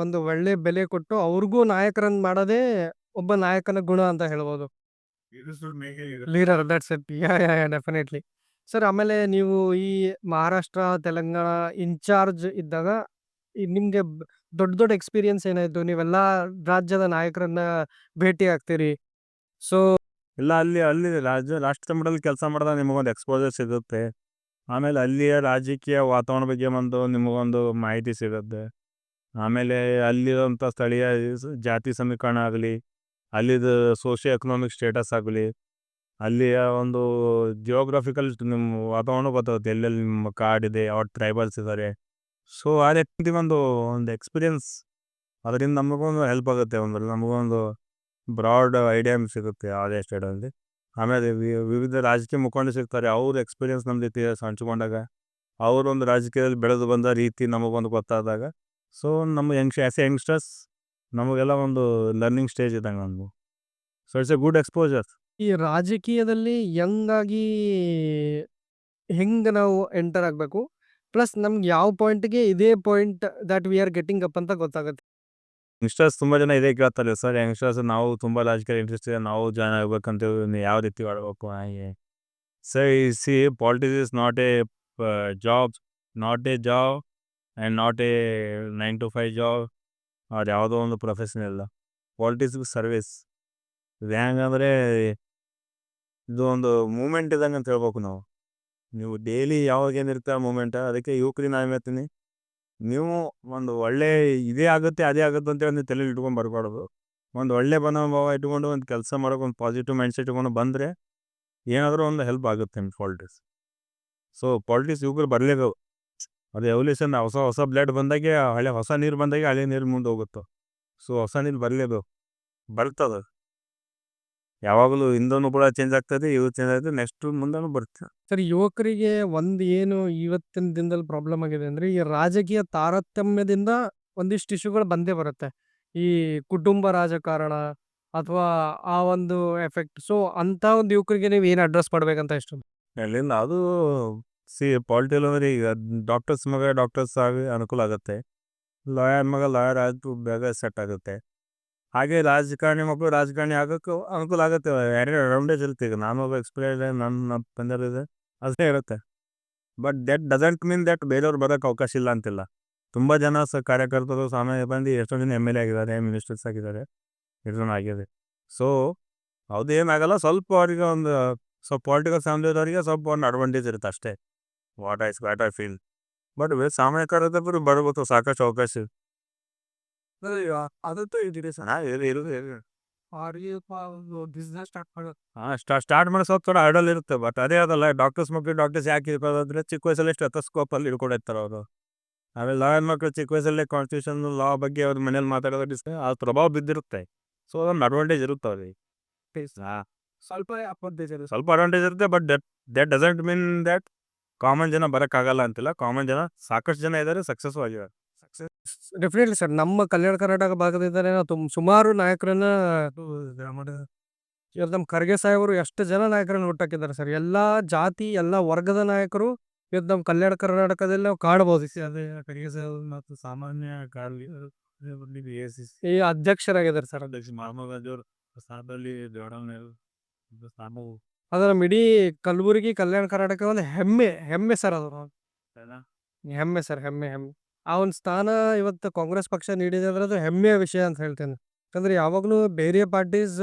ಒಂದು ಒಳ್ಳೆ ಬೆಲೆ ಕೊಟ್ಟು ಅವ್ರಿಗೂ ನಾಯಕರನ್ನು ಮಾಡೋದೇ ಒಬ್ಬ ನಾಯಕನ ಗುಣ ಅಂತ ಹೇಳ್ಬೋದು. Leader, that's it. Definitely. Sir, ಆಮೇಲೆ ನೀವು ಈ ಮಹಾರಾಷ್ಟ್ರ, ತೆಲಂಗಾಣ ಇನ್ಚಾರ್ಜ್ ಇದ್ದಾಗ ನಿಮಗೆ ದೊಡ್ಡ ದೊಡ್ಡ ಎಕ್ಸ್ಪೀರಿಯನ್ಸ್ ಏನಾಯಿತು? ನೀವೆಲ್ಲ ರಾಜ್ಯದ ನಾಯಕರನ್ನ ಭೇಟಿ ಆಗ್ತೀರಿ. ಸೊ ಇಲ್ಲ, ಅಲ್ಲಿ ರಾಷ್ಟ್ರ ಮಟ್ಟದಲ್ಲಿ ಕೆಲಸ ಮಾಡಿದಾಗ ನಿಮಗೊಂದು ಎಕ್ಸ್ಪೋಜರ್ ಸಿಗುತ್ತೆ. ಆಮೇಲೆ ಅಲ್ಲಿಯ ರಾಜಕೀಯ ವಾತಾವರಣ ಬಗ್ಗೆ ನಿಮಗೊಂದು ಮಾಹಿತಿ ಸಿಗುತ್ತೆ. ಆಮೇಲೆ ಅಲ್ಲಿರೋಂಥ ಸ್ಥಳೀಯ ಜಾತಿ ಸಮೀಕರಣ ಆಗಲಿ, ಅಲ್ಲಿದು ಸೋಷಿಯೋ ಎಕನಾಮಿಕ್ ಸ್ಟೇಟಸ್ ಆಗಲಿ, ಅಲ್ಲಿಯ ಒಂದು ಜಿಯೋಗ್ರಫಿಕಲ್ ನಿಮ್ಮ ವಾತಾವರಣ ಗೊತ್ತಾಗುತ್ತೆ. ಎಲ್ಲೆಲ್ಲಿ ನಿಮ್ಮ ಕಾಡಿದೆ, ಯಾವ ಟ್ರೈಬಲ್ಸ್ ಇದ್ದಾರೆ. ಸೊ ಆ ರೀತಿ ಒಂದು ಎಕ್ಸ್ಪೀರಿಯನ್ಸ್, ಅದರಿಂದ ನಮಗೊಂದು ಹೆಲ್ಪ್ ಆಗುತ್ತೆ. ನಮಗೊಂದು ಬ್ರಾಡ್ ಐಡಿಯಾ ಸಿಗುತ್ತೆ ಯಾವುದೇ ಸ್ಟೇಟಲ್ಲಿ. ಆಮೇಲೆ ವಿವಿಧ ರಾಜಕೀಯ ಮುಖಂಡರು ಸಿಗ್ತಾರೆ. ಅವ್ರ ಎಕ್ಸ್ಪೀರಿಯನ್ಸ್ ನಮ್ಮ ಜೊತೆ ಹಂಚ್ಕೊಂಡಾಗ, ಅವರೊಂದು ರಾಜಕೀಯದಲ್ಲಿ ಬೆಳೆದು ಬಂದ ರೀತಿ ನಮಗೊಂದು ಗೊತ್ತಾದಾಗ, ಸೊ ನಮ್ಮ ಯಂಗ್ಸ್ಟರ್ಸ್ ನಮಗೆಲ್ಲ ಒಂದು ಲರ್ನಿಂಗ್ ಸ್ಟೇಜ್ ಇದ್ದಂಗೆ ನಮಗೂ. So it's A good exposure. ಈ ರಾಜಕೀಯದಲ್ಲಿ ಯಂಗ್ ಆಗಿ ಹೆಂಗೆ ನಾವು ಎಂಟರ್ ಆಗಬೇಕು, ಪ್ಲಸ್ ನಮ್ಗೆ ಯಾವ ಪಾಯಿಂಟ್ಗೆ ಇದೇ point that we are getting up ಅಂತ ಗೊತ್ತಾಗುತ್ತೆ. ಯಂಗ್ಸ್ಟರ್ಸ್ ತುಂಬ ಜನ ಇದೇ ಕೇಳ್ತಾರೆ, ಸರ್ ಯಂಗ್ಸ್ಟರ್ಸ್ ನಾವು ತುಂಬ ರಾಜಕೀಯ ಇಂಟ್ರೆಸ್ಟ್ ಇದೆ, ನಾವು ಜಾಯ್ನ್ ಆಗ್ಬೇಕಂತೇಳಿ, ಯಾವ ರೀತಿ ಆಡಬೇಕು ಹಾಗೆ. Sir C, politics is not A job and not A 9 to 5 job, ಅದು ಯಾವುದೋ ಒಂದು ಪ್ರೊಫೆಷನ್ ಇಲ್ಲ. Politics service. ಇದು ಹೆಂಗಂದರೆ ಇದು ಒಂದು ಮೂಮೆಂಟ್ ಇದ್ದಂಗೆ ಅಂತ ಹೇಳ್ಬೇಕು ನಾವು. ನೀವು ಡೈಲಿ ಯಾವಾಗ ಏನಿರುತ್ತೆ ಆ ಮೂಮೆಂಟ್, ಅದಕ್ಕೆ ಯುವಕರಿಗೆ ನಾನು ಹೇಳ್ತೀನಿ, ನೀವು ಒಂದು ಒಳ್ಳೆ ಇದೇ ಆಗುತ್ತೆ ಅದೇ ಆಗುತ್ತೆ ಅಂತೇಳಿ ನೀವು ತಲೆಯಲ್ಲಿ ಇಟ್ಕೊಂಡು ಬರಬಾರ್ದು. ಒಂದು ಒಳ್ಳೆ ಮನೋಭಾವ ಇಟ್ಕೊಂಡು ಒಂದು ಕೆಲಸ ಮಾಡೋಕೆ ಒಂದು ಪಾಸಿಟಿವ್ ಮೈಂಡ್ ಸೆಟ್ ಇಟ್ಕೊಂಡು ಬಂದರೆ ಏನಾದರೂ ಒಂದು ಹೆಲ್ಪ್ ಆಗುತ್ತೆ ನಿಮ್ಮ ಪಾಲಿಟಿಕ್ಸ್. ಸೊ ಪಾಲಿಟಿಕ್ಸ್ ಯುವಕರು ಬರಲೇಬೇಕು. ಅದು ಎವಲ್ಯೂಷನ್, ಹೊಸ ಹೊಸ ಬ್ಲಡ್ ಬಂದಾಗೆ ಹೊಸ ನೀರು ಬಂದಾಗೆ ಹಳೆ ನೀರು ಮುಂದೆ ಹೋಗುತ್ತೆ. ಸೊ ಹೊಸ ನೀರು ಬರಲೇಬೇಕು, ಬರ್ತದೆ. ಯಾವಾಗಲೂ ಹಿಂದೂ ಕೂಡ ಚೇಂಜ್ ಆಗ್ತದೆ, ಇವು ಚೇಂಜ್ ಆಗ್ತದೆ, ನೆಕ್ಸ್ಟ್ ಮುಂದೆನೂ ಬರುತ್ತೆ. ಸರ್, ಯುವಕರಿಗೆ ಒಂದು ಏನು ಇವತ್ತಿನ ದಿನದಲ್ಲಿ ಪ್ರಾಬ್ಲಮ್ ಆಗಿದೆ ಅಂದರೆ, ಈ ರಾಜಕೀಯ ತಾರತಮ್ಯದಿಂದ ಒಂದಿಷ್ಟು ಇಶ್ಯೂಗಳು ಬಂದೇ ಬರುತ್ತೆ. ಈ ಕುಟುಂಬ ರಾಜಕಾರಣ ಅಥವಾ ಆ ಒಂದು ಎಫೆಕ್ಟ್. ಸೊ ಅಂಥ ಒಂದು ಯುವಕರಿಗೆ ನೀವು ಏನು ಅಡ್ರೆಸ್ ಮಾಡ್ಬೇಕಂತ ಇಷ್ಟ? ಎಲ್ಲಿಂದ ಅದು ಪಾಲಿಟಿಕಲ್ ಅಂದರೆ ಈಗ ಡಾಕ್ಟರ್ಸ್ ಮಗ ಡಾಕ್ಟರ್ಸ್ ಆಗಿ ಅನುಕೂಲ ಆಗುತ್ತೆ, ಲಾಯರ್ ಮಗ ಲಾಯರ್ ಆಗಿ ಬೇಗ ಸೆಟ್ ಆಗುತ್ತೆ. ಹಾಗೆ ರಾಜಕಾರಣಿ ಮಕ್ಕಳು ರಾಜಕಾರಣಿ ಆಗೋಕ್ಕೂ ಅನುಕೂಲ ಆಗುತ್ತೆ. ಎರಡು ಅಡ್ವಾಂಟೇಜ್ ಇರುತ್ತೆ. ಈಗ ನಾನು ಒಬ್ಬ ಎಕ್ಸ್ಪೀರಿಯನ್ಸ್ ನನ್ನ ತಂದೆಯಲ್ಲಿದೆ, ಅದೇ ಇರುತ್ತೆ. But that doesn't mean that ಬೇರೆಯವ್ರು ಬರೋಕ್ಕೆ ಅವಕಾಶ ಇಲ್ಲ ಅಂತಿಲ್ಲ. ತುಂಬ ಜನ ಕಾರ್ಯಕರ್ತರು ಸಾಮಾನ್ಯ ಬಂದು ಎಷ್ಟೋ ಜನ ಎಮ್ ಎಲ್ ಎ ಆಗಿದ್ದಾರೆ, ಮಿನಿಸ್ಟರ್ಸ್ ಆಗಿದ್ದಾರೆ, ಇದನ್ನು ಆಗಿದೆ. ಸೊ ಅದೇನಾಗಲ್ಲ, ಸ್ವಲ್ಪ ಅವರಿಗೆ ಒಂದು ಸ್ವಲ್ಪ ಪೊಲಿಟಿಕಲ್ ಫ್ಯಾಮಿಲಿದವರಿಗೆ ಸ್ವಲ್ಪ ಒಂದು ಅಡ್ವಾಂಟೇಜ್ ಇರುತ್ತೆ ಅಷ್ಟೇ, ವಾಟ್ ಐ ಫೀಲ್. ಬಟ್ ಸಾಮಾನ್ಯ ಕಾರ್ಯಕರ್ತರು ಬರ್ಬೋದು, ಸಾಕಷ್ಟು ಅವಕಾಶ ಇದೆ. ಅದಂತೂ ಇದಿದೆ ಸರ್. ಬಿಸ್ನೆಸ್ ಸ್ಟಾರ್ಟ್ ಮಾಡೋದು. ಸ್ಟಾರ್ಟ್ ಮಾಡೋ ಸ್ವಲ್ಪ ಥೋಡ ಹರ್ಡಲ್ ಇರುತ್ತೆ. ಬಟ್ ಅದೇ ಅದಲ್ಲ, ಡಾಕ್ಟರ್ಸ್ ಮಕ್ಕಳು ಡಾಕ್ಟರ್ಸ್ ಯಾಕೆ ಇರ್ಕೋದಂದ್ರೆ ಚಿಕ್ಕ ವಯಸ್ಸಲ್ಲಿ ಸ್ಟೆಥೋಸ್ಕೋಪಲ್ಲಿ ಹಿಡ್ಕೊಂಡಿರ್ತಾರೆ ಅವರು. ಆಮೇಲೆ ಲಾಯರ್ ಮಕ್ಕಳು ಚಿಕ್ಕ ವಯಸ್ಸಲ್ಲೇ ಕಾನ್ಸ್ಟಿಟ್ಯೂಷನ್ ಲಾ ಬಗ್ಗೆ ಅವ್ರ ಮನೇಲಿ ಮಾತಾಡೋದು ಆ ಪ್ರಭಾವ ಬಿದ್ದಿರುತ್ತೆ. ಸೊ ಅದೊಂದು ಅಡ್ವಾಂಟೇಜ್ ಇರುತ್ತೆ ಅವ್ರಿಗೆ. ಸ್ವಲ್ಪ ಅಡ್ವಾಂಟೇಜ್ ಇದೆ. ಸ್ವಲ್ಪ ಅಡ್ವಾಂಟೇಜ್ ಇರುತ್ತೆ. But that doesn't mean that common ಜನ ಬರೋಕ್ಕಾಗಲ್ಲ ಅಂತಿಲ್ಲ. ಕಾಮನ್ ಜನ ಸಾಕಷ್ಟು ಜನ ಇದ್ದಾರೆ, ಸಕ್ಸಸ್ಸು ಆಗಿದ್ದಾರೆ. ಡೆಫಿನೆಟ್ಲಿ ಸರ್, ನಮ್ಮ ಕಲ್ಯಾಣ ಕರ್ನಾಟಕ ಭಾಗದಿಂದಲೇ ನಾವು ಸುಮಾರು ನಾಯಕರನ್ನ ಇವತ್ತು ನಮ್ಮ ಖರ್ಗೆ ಸಾಹೇಬರು ಎಷ್ಟು ಜನ ನಾಯಕರನ್ನ ಹುಟ್ಟಾಕಿದ್ದಾರೆ ಸರ್. ಎಲ್ಲ ಜಾತಿ ಎಲ್ಲ ವರ್ಗದ ನಾಯಕರು ಇವತ್ತು ನಮ್ಮ ಕಲ್ಯಾಣ ಕರ್ನಾಟಕದಲ್ಲಿ ನಾವು ಕಾಣಬಹುದು. ಅದೇ ಖರ್ಗೆ ಸಾಹೇಬ್ ಮತ್ತು ಸಾಮಾನ್ಯ ಈ ಅಧ್ಯಕ್ಷರಾಗಿದ್ದಾರೆ ಸರ್. ಅಧ್ಯಕ್ಷ ಮಹಾತ್ಮ ಗಾಂಧಿ ಅವರು ಸ್ಥಾನದಲ್ಲಿ ಅದರ ಇಡೀ ಕಲಬುರಗಿ ಕಲ್ಯಾಣ ಕರ್ನಾಟಕ ಒಂದು ಹೆಮ್ಮೆ ಸರ್. ಅದು ಹೆಮ್ಮೆ ಸರ್, ಹೆಮ್ಮೆ. ಆ ಒಂದು ಸ್ಥಾನ ಇವತ್ತು ಕಾಂಗ್ರೆಸ್ ಪಕ್ಷ ನೀಡಿದೆ ಅಂದ್ರೆ ಅದು ಹೆಮ್ಮೆಯ ವಿಷಯ ಅಂತ ಹೇಳ್ತೇನೆ. ಯಾಕಂದ್ರೆ ಯಾವಾಗಲೂ ಬೇರೆ ಪಾರ್ಟೀಸ್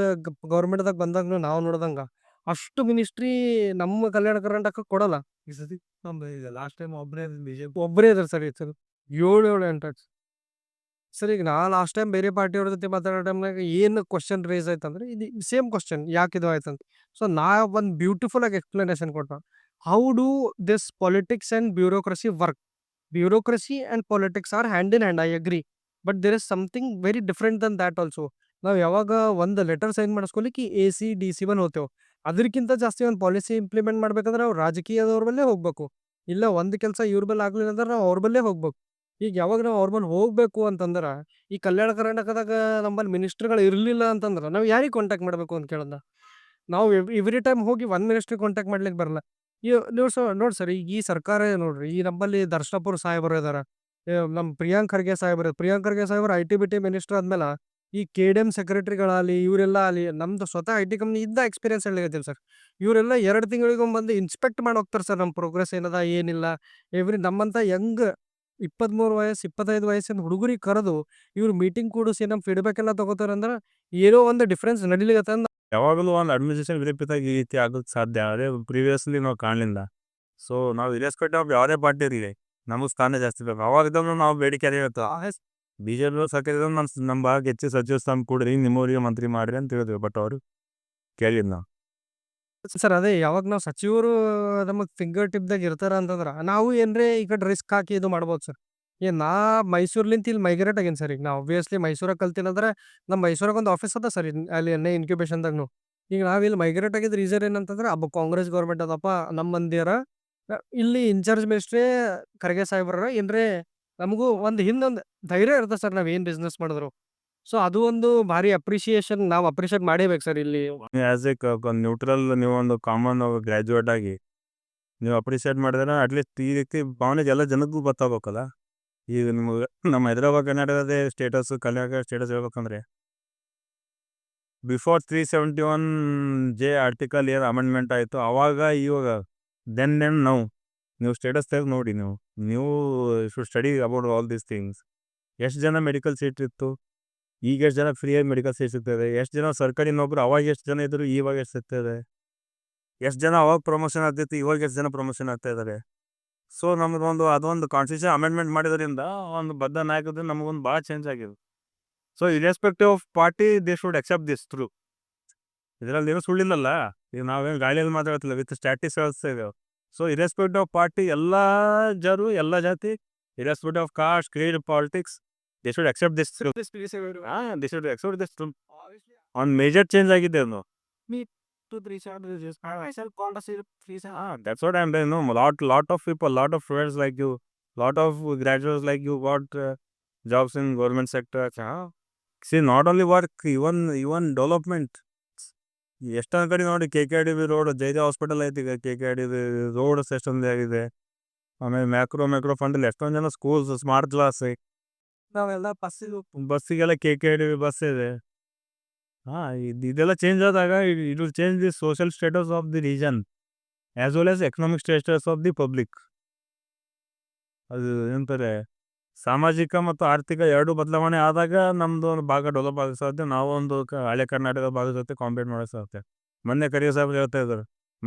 ಗೌರ್ಮೆಂಟ್ದಾಗ ಬಂದಾಗ ನಾವು ನೋಡ್ದಂಗ ಅಷ್ಟು ಮಿನಿಸ್ಟ್ರಿ ನಮ್ಮ ಕಲ್ಯಾಣ ಕರ್ನಾಟಕ ಕೊಡಲ್ಲ. ಈ ಸತಿ ಈಗ ಲಾಸ್ಟ್ ಟೈಮ್ ಒಬ್ಬರೇ ಇದಾರೆ ಸರ್. ಈ ಸರ್ 7-8 ಸರ್. ಈಗ ನಾ ಲಾಸ್ಟ್ ಟೈಮ್ ಬೇರೆ ಪಾರ್ಟಿಯವ್ರ ಜೊತೆ ಮಾತಾಡೋ ಟೈಮ್ನಾಗ ಏನು ಕ್ವಶನ್ ರೇಸ್ ಆಯ್ತಂದ್ರೆ ಇದು ಸೇಮ್ ಕ್ವಶನ್, ಯಾಕೆ ಇದು ಆಯ್ತಂತ. ಸೊ ನಾ ಒಂದು ಬ್ಯೂಟಿಫುಲ್ ಆಗಿ ಎಕ್ಸ್ಪ್ಲನೇಷನ್ ಕೊಟ್ಟ. How do this politics and bureaucracy work? Bureaucracy and politics are hand in hand, I agree. But there is something very different than that also. ನಾವು ಯಾವಾಗ ಒಂದು ಲೆಟರ್ ಸೈನ್ ಮಾಡಿಸ್ಕೊಲಿಕ್ಕೆ AC DC ಹೋಗ್ತೇವೆ, ಅದಕ್ಕಿಂತ ಜಾಸ್ತಿ ಒಂದು ಪಾಲಿಸಿ ಇಂಪ್ಲಿಮೆಂಟ್ ಮಾಡ್ಬೇಕಂದ್ರೆ ನಾವು ರಾಜಕೀಯದವ್ರ ಬಲ್ಲೇ ಹೋಗ್ಬೇಕು. ಇಲ್ಲ ಒಂದು ಕೆಲಸ ಇವ್ರ ಬಲ್ಲಿ ಆಗ್ಲಿಲ್ಲ ಅಂದ್ರೆ ನಾವು ಅವ್ರ ಬಲ್ಲೇ ಹೋಗ್ಬೇಕು. ಈಗ ಯಾವಾಗ ನಾವು ಅವ್ರ ಬಲ್ಲಿ ಹೋಗ್ಬೇಕು ಅಂತಂದ್ರೆ, ಈ ಕಲ್ಯಾಣ ಕರ್ನಾಟಕದಾಗ ನಮ್ಮಲ್ಲಿ ಮಿನಿಸ್ಟ್ರಿಗಳು ಇರಲಿಲ್ಲ ಅಂತಂದ್ರೆ ನಾವು ಯಾರಿಗೆ ಕಾಂಟ್ಯಾಕ್ಟ್ ಮಾಡಬೇಕು ಅಂತ ಕೇಳಿದ, ನಾವು ಎವ್ರಿ ಟೈಮ್ ಹೋಗಿ ಒಂದು ಮಿನಿಸ್ಟ್ರಿ ಕಾಂಟ್ಯಾಕ್ಟ್ ಮಾಡ್ಲಿಕ್ಕೆ ಬರಲ್ಲ. ನೀವು ನೋಡಿ ಸರ್, ಈಗ ಈ ಸರ್ಕಾರ ನೋಡ್ರಿ, ಈ ನಮ್ಮಲ್ಲಿ ದರ್ಶನಪುರ ಸಾಹೇಬರು ಇದಾರೆ, ನಮ್ಮ ಪ್ರಿಯಾಂಕ್ ಖರ್ಗೆ ಸಾಹೇಬರು IT-BT ಮಿನಿಸ್ಟರ್ ಆದ್ಮೇಲೆ ಈ KDM ಸೆಕ್ರೆಟರಿಗಳಾಗಲಿ ಇವರೆಲ್ಲ ಆಗಲಿ ನಮ್ದು ಸ್ವತಃ IT ಕಂಪ್ನಿ ಇದ್ದ ಎಕ್ಸ್ಪೀರಿಯನ್ಸ್ ಹೇಳಿಗತ್ತಿಲ್ಲ ಸರ್. ಇವರೆಲ್ಲ 2 ತಿಂಗಳಿಗೊಮ್ಮೆ ಬಂದು ಇನ್ಸ್ಪೆಕ್ಟ್ ಮಾಡಿ ಹೋಗ್ತಾರೆ ಸರ್, ನಮ್ಮ ಪ್ರೋಗ್ರೆಸ್ ಏನದ ಏನಿಲ್ಲ. ನಮ್ಮಂಥ ಯಂಗ್ 23 ವಯಸ್ಸು 25 ವಯಸ್ಸಿನ ಹುಡುಗರಿಗೆ ಕರೆದು ಇವ್ರು ಮೀಟಿಂಗ್ ಕೂಡಿಸಿ ನಮ್ಮ ಫೀಡ್ಬ್ಯಾಕ್ ಎಲ್ಲ ತಗೋತಾರೆ ಅಂದ್ರೆ ಏನೋ ಒಂದು ಡಿಫ್ರೆನ್ಸ್ ನಡಿಲಿಕ್ಕೆ. ಯಾವಾಗಲೂ ಒಂದು ಅಡ್ಮಿನಿಸ್ಟ್ರೇಷನ್ ವಿರುದ್ಧ ಈ ರೀತಿ ಆಗೋಕ್ಕೆ ಸಾಧ್ಯ. ಅದೇ ಪ್ರೀವಿಯಸ್ಲಿ ನಾವು ಕಾಣಲಿಲ್ಲ. ಸೊ ನಾವು ಇರೆಸ್ಪೆಕ್ಟ್ ಆಫ್ ಯಾವುದೇ ಪಾರ್ಟಿ ಇರಲಿ, ನಮಗೆ ಸ್ಥಾನ ಜಾಸ್ತಿ ಬೇಕು. ಅವಾಗಿದ್ದನ್ನು ನಾವು ಬೇಡಿಕೆ ಅದೇ ಇರುತ್ತೆ. BJP ಸರ್ಕಾರ ನಮ್ಮ ಭಾಗ ಹೆಚ್ಚು ಸಚಿವ ಸ್ಥಾನ ಕೊಡ್ರಿ, ನಿಮ್ಮವರಿಗೆ ಮಂತ್ರಿ ಮಾಡ್ರಿ ಅಂತ ಹೇಳಿದ್ವಿ. ಬಟ್ ಅವರು ಕೇಳಿದ್ ನಾವು ಸರ್, ಅದೇ ಯಾವಾಗ ನಾವು ಸಚಿವರು ನಮಗೆ ಫಿಂಗರ್ ಟಿಪ್ದಾಗ ಇರ್ತಾರ ಅಂತಂದ್ರೆ ನಾವು ಏನ್ರೇ ಈ ಕಡೆ ರಿಸ್ಕ್ ಹಾಕಿ ಇದು ಮಾಡ್ಬೋದು ಸರ್. ನಾ ಮೈಸೂರ್ಲಿಂತ ಇಲ್ಲಿ ಮೈಗ್ರೇಟ್ ಆಗೇನಿ ಸರ್. ಈಗ ನಾ ಒಬ್ವಿಯಸ್ಲಿ ಮೈಸೂರಾಗ ಕಲ್ತೀನಂದ್ರೆ ನಮ್ಮ ಮೈಸೂರಾಗ ಒಂದು ಆಫೀಸ್ ಅದ ಸರ್, ಅಲ್ಲಿ ಇನ್ಕ್ಯುಬೇಷನ್ದಾಗ. ಈಗ ನಾವಿಲ್ಲಿ ಮೈಗ್ರೇಟ್ ಆಗಿದ್ದು ರೀಸನ್ ಏನಂತಂದ್ರೆ ಕಾಂಗ್ರೆಸ್ ಗೌರ್ಮೆಂಟ್ ಅದಪ್ಪ, ನಮ್ಮ ಮಂದಿಯರ ಇಲ್ಲಿ ಇನ್ಚಾರ್ಜ್ ಮಿನಿಸ್ಟ್ರೇ ಖರ್ಗೆ ಸಾಹೇಬ್ರ ಏನ್ರೇ ನಮಗೂ ಒಂದು ಹಿಂದೊಂದು ಧೈರ್ಯ ಇರುತ್ತೆ ಸರ್, ನಾವು ಏನು ಬಿಸ್ನೆಸ್ ಮಾಡಿದ್ರು. ಸೊ ಅದು ಒಂದು ಭಾರಿ ಅಪ್ರಿಷಿಯೇಷನ್, ನಾವು ಅಪ್ರಿಷಿಯೇಟ್ ಮಾಡೇಬೇಕು ಸರ್ ಇಲ್ಲಿ. ಆ್ಯಸ್ ಎ ನ್ಯೂಟ್ರಲ್, ನೀವು ಒಂದು ಕಾಮನ್ ಗ್ರ್ಯಾಜುಯೇಟ್ ಆಗಿ ನೀವು ಅಪ್ರಿಷಿಯೇಟ್ ಮಾಡಿದ್ರೆ ಅಟ್ಲೀಸ್ಟ್ ಈ ರೀತಿ ಭಾವನೆ ಎಲ್ಲ ಜನಕ್ಕೂ ಗೊತ್ತಾಗಬೇಕಲ್ಲ. ಈಗ ನಿಮಗೆ ನಮ್ಮ ಹೈದರಾಬಾದ್ ಕರ್ನಾಟಕದ ಸ್ಟೇಟಸ್, ಕರ್ನಾಟಕ ಸ್ಟೇಟಸ್ ಹೇಳ್ಬೇಕಂದ್ರೆ ಬಿಫೋರ್ 371J ಆರ್ಟಿಕಲ್ ಏನು ಅಮೆಂಡ್ಮೆಂಟ್ ಆಯಿತು ಅವಾಗ ಇವಾಗ ದೆನ್ ನಾವು ನೀವು ಸ್ಟೇಟಸ್ ತೆಗೆದು ನೋಡಿ, ನೀವು should study about all these things. ಎಷ್ಟು ಜನ ಮೆಡಿಕಲ್ ಸೀಟ್ ಇತ್ತು, ಈಗ ಎಷ್ಟು ಜನ ಫ್ರೀಯಾಗಿ ಮೆಡಿಕಲ್ ಸೀಟ್ ಸಿಗ್ತದೆ, ಎಷ್ಟು ಜನ ಸರ್ಕಾರಿ ನೌಕರು ಅವಾಗ ಎಷ್ಟು ಜನ ಇದ್ರು ಇವಾಗ ಎಷ್ಟು ಸಿಗ್ತದೆ, ಎಷ್ಟು ಜನ ಅವಾಗ ಪ್ರಮೋಷನ್ ಆಗ್ತಿತ್ತು ಇವಾಗ ಎಷ್ಟು ಜನ ಪ್ರಮೋಷನ್ ಆಗ್ತಾ ಇದ್ದಾರೆ. ಸೊ ನಮಗೊಂದು ಅದೊಂದು ಕಾನ್ಸ್ಟಿಟ್ಯೂಷನ್ ಅಮೆಂಡ್ಮೆಂಟ್ ಮಾಡಿದ್ರಿಂದ ಒಂದು ಬದ್ಧ ನಾಯಕದಿಂದ ನಮಗೊಂದು ಭಾಳ ಚೇಂಜ್ ಆಗಿದೆ. So irrespective of party they should accept this true. ಇದರಲ್ಲಿ ಏನೂ ಸುಳ್ಳಿಲ್ಲಲ್ಲ, ಈಗ ನಾವೇನು ಗಾಳಿಯಲ್ಲಿ ಮಾತಾಡ್ತಿಲ್ಲ, ವಿತ್ ಸ್ಟ್ಯಾಟಿಸ್ ಹೇಳ್ತಾ ಇದ್ದೇವೆ. ಸೊ ಇರೆಸ್ಪೆಕ್ಟಿವ್ ಆಫ್ ಪಾರ್ಟಿ ಎಲ್ಲ ಜರು ಎಲ್ಲ ಜಾತಿ, irrespective of cost Creed politics, they should accept this true. They should accept this true. ಒಂದು ಮೇಜರ್ ಚೇಂಜ್ ಆಗಿದೆ ಅದು. That's what I'm saying. No, lot of people, lot of friends like you, lot of graduates like you got jobs in government sector. See, not only work, even development. ಎಷ್ಟೊಂದು ಕಡೆ ನೋಡಿ KKDB road, ಜೈದ hospital ಐತಿ, ಈಗ KKDB road ಎಷ್ಟೊಂದು ಆಗಿದೆ. ಆಮೇಲೆ macro ಫಂಡಲ್ಲಿ ಎಷ್ಟೊಂದು ಜನ ಸ್ಕೂಲ್ಸ್, ಸ್ಮಾರ್ಟ್ ಕ್ಲಾಸ್, ನಾವೆಲ್ಲ ಬಸ್ಸಿಗೆಲ್ಲ KKDB ಬಸ್ ಇದೆ. ಇದೆಲ್ಲ ಚೇಂಜ್ ಆದಾಗ it will change the social status of the region as well as economic status of the public. ಅದು ಏನಂತಾರೆ, ಸಾಮಾಜಿಕ ಮತ್ತು ಆರ್ಥಿಕ ಎರಡು ಬದಲಾವಣೆ ಆದಾಗ ನಮ್ಮದು ಒಂದು ಭಾಗ ಡೆವಲಪ್ ಆಗಕ್ಕೆ ಸಾಧ್ಯ. ನಾವು ಒಂದು ಹಳೆ ಕರ್ನಾಟಕದ ಭಾಗದ ಜೊತೆ ಕಾಂಪೇರ್ ಮಾಡೋಕ್ಕೆ ಸಾಧ್ಯ. ಮೊನ್ನೆ ಕರಿಯ ಸಾಹೇಬ್ ಹೇಳ್ತಾ ಇದ್ದಾರೆ,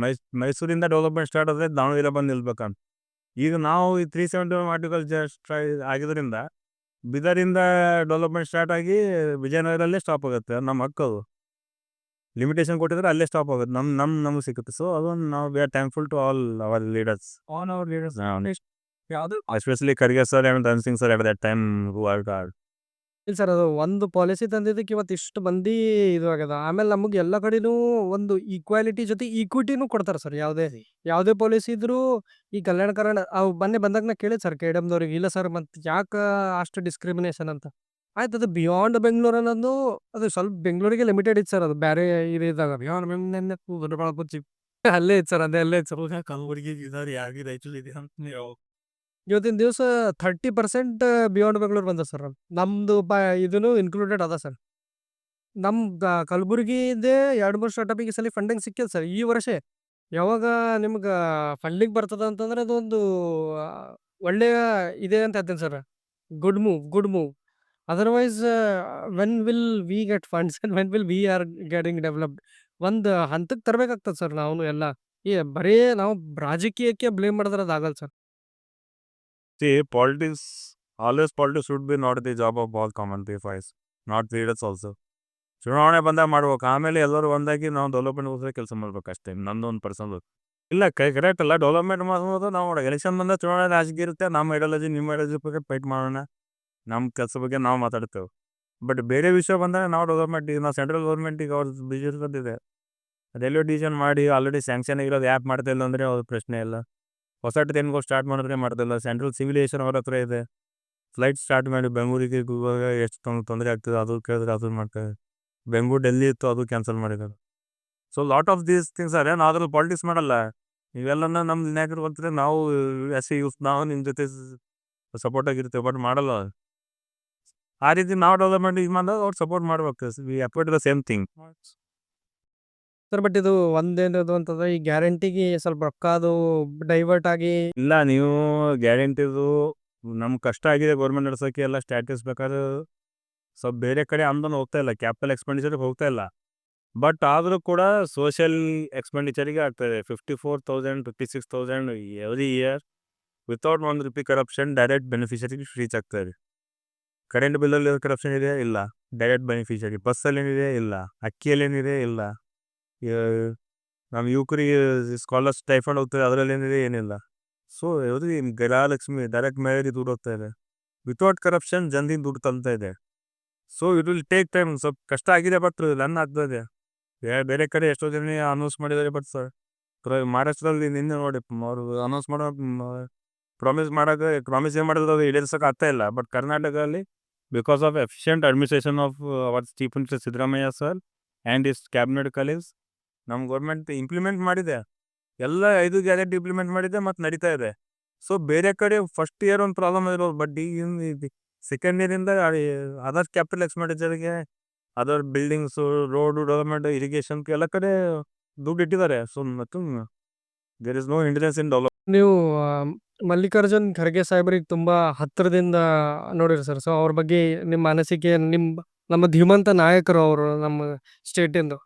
ಮೈಸೂರಿಂದ ಡೆವಲಪ್ಮೆಂಟ್ ಸ್ಟಾರ್ಟ್ ಆದರೆ ದಾವಣಗೆರೆ ಬಂದು ನಿಲ್ಬೇಕಂತ. ಈಗ ನಾವು ಈ 371 ಆರ್ಟಿಕಲ್ ಜಸ್ಟ್ ಆಗಿದ್ದರಿಂದ ಬೀದರಿಂದ ಡೆವಲಪ್ಮೆಂಟ್ ಸ್ಟಾರ್ಟ್ ಆಗಿ ವಿಜಯನಗರಲ್ಲೇ ಸ್ಟಾಪ್ ಆಗುತ್ತೆ. ನಮ್ಮ ಹಕ್ಕದು ಲಿಮಿಟೇಷನ್ ಕೊಟ್ಟಿದ್ರೆ ಅಲ್ಲೇ ಸ್ಟಾಪ್ ಆಗುತ್ತೆ, ನಮಗೆ ಸಿಗುತ್ತೆ. ಸೊ ಅದೊಂದು ನಾವು we are thankful to all our leaders, especially Kharge sir and Dhan Singh sir at that time who worked hard. ಇಲ್ಲ ಸರ್, ಅದು ಒಂದು ಪಾಲಿಸಿ ತಂದಿದ್ದಕ್ಕೆ ಇವತ್ತು ಇಷ್ಟು ಮಂದಿ ಇದು ಆಗ್ಯದ. ಆಮೇಲೆ ನಮಗೆ ಎಲ್ಲ ಕಡೆನೂ ಒಂದು ಈಕ್ವಾಲಿಟಿ ಜೊತೆ ಈಕ್ವಿಟಿನೂ ಕೊಡ್ತಾರೆ ಸರ್. ಯಾವುದೇ ಪಾಲಿಸಿ ಇದ್ರೂ ಈ ಕಲ್ಯಾಣ ಕರ್ನಾಟಕ ಅವು ಮೊನ್ನೆ ಬಂದಾಗ ನಾ ಕೇಳಿದೆ ಸರ್ KDMದವ್ರಿಗೆ, ಇಲ್ಲ ಸರ್ ಮತ್ತೆ ಯಾಕೆ ಅಷ್ಟು ಡಿಸ್ಕ್ರಿಮಿನೇಷನ್ ಅಂತ. ಆಯ್ತು, ಅದು ಬಿಯಾಂಡ್ ಬೆಂಗಳೂರು ಅನ್ನೋದು ಅದು ಸ್ವಲ್ಪ ಬೆಂಗಳೂರಿಗೆ ಲಿಮಿಟೆಡ್ ಇತ್ತು ಸರ್. ಅದು ಬೇರೆ ಇದಾಗ ಬಿಯಾಂಡ್ ಬೆಂಗಳೂರು ಅಲ್ಲೇ ಇತ್ತು ಸರ್, ಅಲ್ಲೇ ಇತ್ತು ಸರ್. ಕಲಬುರಗಿ ಯಾರಿಗೆ ರೈತರು ಇದೆ ಅಂತ ಇವತ್ತಿನ ದಿವಸ 30% ಬಿಯಾಂಡ್ ಬೆಂಗಳೂರು ಬಂದ ಸರ್. ನಮ್ದು ಇದೂ ಇನ್ಕ್ಲೂಡೆಡ್ ಅದ ಸರ್. ನಮ್ಮ ಕಲಬುರಗಿದೇ 2-3 ಸ್ಟಾರ್ಟಪ್ಪಿಗೆ ಸಲ ಫಂಡಿಂಗ್ ಸಿಕ್ಕಿದೆ ಸರ್ ಈ ವರ್ಷ. ಯಾವಾಗ ನಿಮ್ಗೆ ಫಂಡಿಂಗ್ ಬರ್ತದ ಅಂತಂದ್ರೆ ಅದೊಂದು ಒಳ್ಳೆಯ ಇದೆ ಅಂತ ಹೇಳ್ತೀನಿ sir. Good move. Otherwise when will we get funds and when will we are getting developed? ಒಂದು ಹಂತಕ್ಕೆ ತರಬೇಕಾಗ್ತದೆ ಸರ್ ನಾವು ಎಲ್ಲ. ಬರೀ ನಾವು ರಾಜಕೀಯಕ್ಕೆ ಬ್ಲೇಮ್ ಮಾಡಿದ್ರೆ ಅದಾಗಲ್ಲ sir. See, politics should be not the job of all common people, not leaders also. ಚುನಾವಣೆ ಬಂದಾಗ ಮಾಡ್ಬೇಕು, ಆಮೇಲೆ ಎಲ್ಲರೂ ಒಂದಾಗಿ ನಾವು ಡೆವಲಪ್ಮೆಂಟ್ ಹೋದ್ರೆ ಕೆಲಸ ಮಾಡ್ಬೇಕು ಅಷ್ಟೇ. ನಂದೊಂದು ಪರ್ಸನಲ್ ಇಲ್ಲ, ಕರೆಕ್ಟ್ ಅಲ್ಲ. ಡೆವಲಪ್ಮೆಂಟ್ ಮಾಡೋದು ನಾವು ಎಲೆಕ್ಷನ್ ಬಂದಾಗ ಚುನಾವಣೆ ರಾಜಕೀಯ ಇರುತ್ತೆ, ನಮ್ಮ ಐಡಿಯಾಲಜಿ ನಿಮ್ಮ ಐಡಿಯಾಲಜಿ ಬಗ್ಗೆ ಫೈಟ್ ಮಾಡೋಣ, ನಮ್ಮ ಕೆಲಸ ಬಗ್ಗೆ ನಾವು ಮಾತಾಡ್ತೇವೆ. ಬಟ್ ಬೇರೆ ವಿಷಯ ಬಂದಾಗ ನಾವು ಡೆವಲಪ್ಮೆಂಟ್, ಈಗ ನಾವು ಸೆಂಟ್ರಲ್ ಗೌರ್ಮೆಂಟಿಗೆ ಅವ್ರ ಬಿಜೆಪಿ ಬಂದಿದೆ, ರೈಲ್ವೆ ಡಿವಿಷನ್ ಮಾಡಿ ಆಲ್ರೆಡಿ ಸ್ಯಾಂಕ್ಷನ್ ಆಗಿರೋದು ಯಾಕೆ ಮಾಡ್ತಾ ಇಲ್ಲ ಅಂದರೆ ಅವ್ರ ಪ್ರಶ್ನೆ ಇಲ್ಲ. ಹೊಸ ಟ್ರೈನ್ಗಳು ಸ್ಟಾರ್ಟ್ ಮಾಡಿದ್ರೆ ಮಾಡ್ತಿಲ್ಲ. ಸೆಂಟ್ರಲ್ ಸಿವಿಲಿಯೇಷನ್ ಅವ್ರ ಹತ್ರ ಇದೆ, ಫ್ಲೈಟ್ ಸ್ಟಾರ್ಟ್ ಮಾಡಿ ಬೆಂಗಳೂರಿಗೆ ಹೋಗುವಾಗ ಎಷ್ಟು ತೊಂದರೆ ಆಗ್ತದೆ ಅದು ಕೇಳಿದ್ರೆ ಅದು ಮಾಡ್ತಾರೆ. ಬೆಂಗಳೂರು ಡೆಲ್ಲಿ ಇತ್ತು, ಅದು ಕ್ಯಾನ್ಸಲ್ ಮಾಡಿದ್ದಾರೆ. So lot of these things are ನಾವು ಅದ್ರಲ್ಲಿ ಪಾಲಿಟಿಕ್ಸ್ ಮಾಡಲ್ಲ. ಇವೆಲ್ಲನ ನಮ್ಮ ನಾಯಕರು ಬರ್ತಾರೆ, ನಾವು ಯೂಸ್ ನಾವು ನಿಮ್ಮ ಜೊತೆ ಸಪೋರ್ಟ್ ಆಗಿರ್ತೇವೆ, ಬಟ್ ಮಾಡಲ್ಲ. ಆ ರೀತಿ ನಾವು ಡೆವಲಪ್ಮೆಂಟ್ ಇದು ಮಾಡಿದಾಗ ಅವ್ರು ಸಪೋರ್ಟ್ ಮಾಡ್ಬೇಕು. We support the same thing. Sir but ಇದು ಒಂದೇನದು ಅಂತಂದ್ರೆ ಈ ಗ್ಯಾರಂಟಿಗೆ ಸ್ವಲ್ಪ ರೊಕ್ಕ ಅದು ಡೈವರ್ಟ್ ಆಗಿ ಇಲ್ಲ, ನೀವು ಗ್ಯಾರಂಟಿದು ನಮ್ಗೆ ಕಷ್ಟ ಆಗಿದೆ ಗೌರ್ಮೆಂಟ್ ನಡೆಸೋಕ್ಕೆ, ಎಲ್ಲ ಸ್ಟ್ಯಾಟಸ್ ಬೇಕಾದ್ರೆ ಸ್ವಲ್ಪ ಬೇರೆ ಕಡೆ ಅನುದಾನ ಹೋಗ್ತಾ ಇಲ್ಲ, ಕ್ಯಾಪಿಟಲ್ ಎಕ್ಸ್ಪೆಂಡಿಚರ್ಗೆ ಹೋಗ್ತಾ ಇಲ್ಲ. ಬಟ್ ಆದರೂ ಕೂಡ ಸೋಷಿಯಲ್ ಎಕ್ಸ್ಪೆಂಡಿಚರಿಗೆ ಆಗ್ತಾಯಿದೆ. 54,000 56,000 every year without ₹1 corruption direct ಬೆನಿಫಿಷರಿಗೆ ರೀಚ್ ಆಗ್ತಾಯಿದೆ. ಕರೆಂಟ್ ಬಿಲ್ಲಲ್ಲಿ ಕರಪ್ಷನ್ ಇದೆ? ಇಲ್ಲ. Direct beneficiary. ಬಸ್ಸಲ್ಲಿ ಏನಿದೆ? ಇಲ್ಲ. ಅಕ್ಕಿಯಲ್ಲಿ ಏನಿದೆ? ಇಲ್ಲ. ನಮ್ಮ ಯುವಕರಿಗೆ ಸ್ಕಾಲರ್ಸ್ ಟೈಫಂಡ್ ಹೋಗ್ತದೆ, ಅದರಲ್ಲಿ ಏನಿದೆ? ಏನಿಲ್ಲ. ಸೊ ಎವ್ರಿ ಗೃಹಲಕ್ಷ್ಮಿ ಡೈರೆಕ್ಟ್ ಮೇಯರಿಗೆ ದುಡ್ಡು ಹೋಗ್ತಾ ಇದೆ. ವಿತೌಟ್ ಕರಪ್ಷನ್ ಜನದಿಂದ ದುಡ್ಡು ತಲ್ತಾ ಇದೆ. So it will take time. ಸ್ವಲ್ಪ ಕಷ್ಟ ಆಗಿದೆ, ಬಟ್ ರನ್ ಆಗ್ತದೆ. ಬೇರೆ ಕಡೆ ಎಷ್ಟೋ ಜನ ಅನೌನ್ಸ್ ಮಾಡಿದ್ದಾರೆ, ಬಟ್ ಸರ್ ಮಹಾರಾಷ್ಟ್ರದಲ್ಲಿ ನಿನ್ನೆ ನೋಡಿ ಅವರು ಅನೌನ್ಸ್ ಮಾಡೋ ಪ್ರಾಮಿಸ್ ಏನು ಮಾಡಿದ್ರು ಅದು ಈಡೇರ್ಸೋಕೆ ಆಗ್ತಾ ಇಲ್ಲ. ಬಟ್ ಕರ್ನಾಟಕದಲ್ಲಿ because of efficient administration of our chief minister Siddaramaiah sir and is cabinet colleagues, ನಮ್ಮ ಗೌರ್ಮೆಂಟ್ ಇಂಪ್ಲಿಮೆಂಟ್ ಮಾಡಿದೆ. ಎಲ್ಲ 5 ಗ್ಯಾರಂಟಿ ಇಂಪ್ಲಿಮೆಂಟ್ ಮಾಡಿದೆ ಮತ್ತು ನಡೀತಾ ಇದೆ. ಸೊ ಬೇರೆ ಕಡೆ ಫಸ್ಟ್ ಇಯರ್ ಒಂದು ಪ್ರಾಬ್ಲಮ್ ಇರೋದು, ಬಟ್ ಈಗ ಸೆಕೆಂಡ್ ಇಯರಿಂದ ಅದರ್ ಕ್ಯಾಪಿಟಲ್ ಎಕ್ಸ್ಪೆಂಡಿಚರ್ಗೆ, ಅದರ್ ಬಿಲ್ಡಿಂಗ್ಸು, ರೋಡು ಡೆವಲಪ್ಮೆಂಟ್, ಇರಿಗೇಷನ್ಗೆ ಎಲ್ಲ ಕಡೆ ದುಡ್ಡು ಇಟ್ಟಿದ್ದಾರೆ. ಸೊ ಮತ್ತು there is no interest in develop. ನೀವು ಮಲ್ಲಿಕಾರ್ಜುನ್ ಖರ್ಗೆ ಸಾಹೇಬ್ರಿಗೆ ತುಂಬಾ ಹತ್ತಿರದಿಂದ ನೋಡಿರಿ ಸರ್. ಸೊ ಅವ್ರ ಬಗ್ಗೆ ನಿಮ್ಮ ಅನಿಸಿಕೆ, ನಿಮ್ಮ ನಮ್ಮ ಧೀಮಂತ ನಾಯಕರು ಅವರು ನಮ್ಮ ಸ್ಟೇಟಿಂದು.